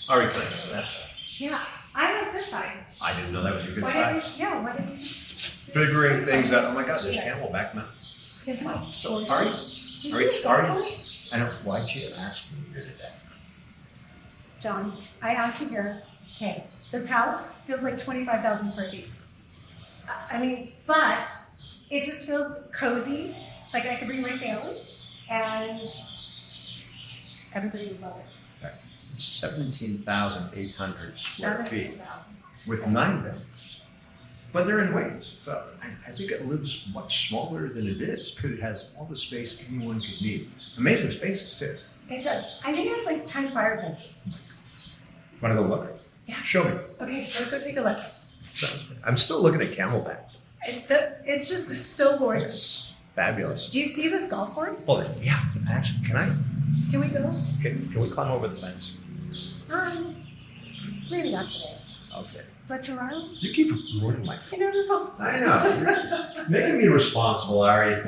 Ari, can I go to that side? Yeah, I like this side. I didn't know that was your good Why side. didn't, yeah, why didn't you? Figuring things out. Oh my God, there's Camelback Mountain. This one. So, Ari, Do you Ari, see this golf Ari. course? I don't. Why'd you ask me here today? John, I asked you here, okay, this house feels like 25,000 square feet. I mean, but it just feels cozy, like I could bring my family, and everybody would love it. It's 17,800 square feet 17,000. with 9 bedrooms. But they're in waves. So I think it lives much smaller than it is, but it has all the space anyone could need. Amazing spaces too. It does. I think it has like 10 fireplaces. Want to go look? Yeah. Show me. Okay, let's go take a look. Sounds good. I'm still looking at Camelback. It's just so gorgeous. It's fabulous. Do you see this golf course? Hold it. Yeah. Actually, Can we go? can we climb over the fence? Maybe not today. Okay. But tomorrow? You keep ruining my You never know. I know. You're making me responsible, Ari.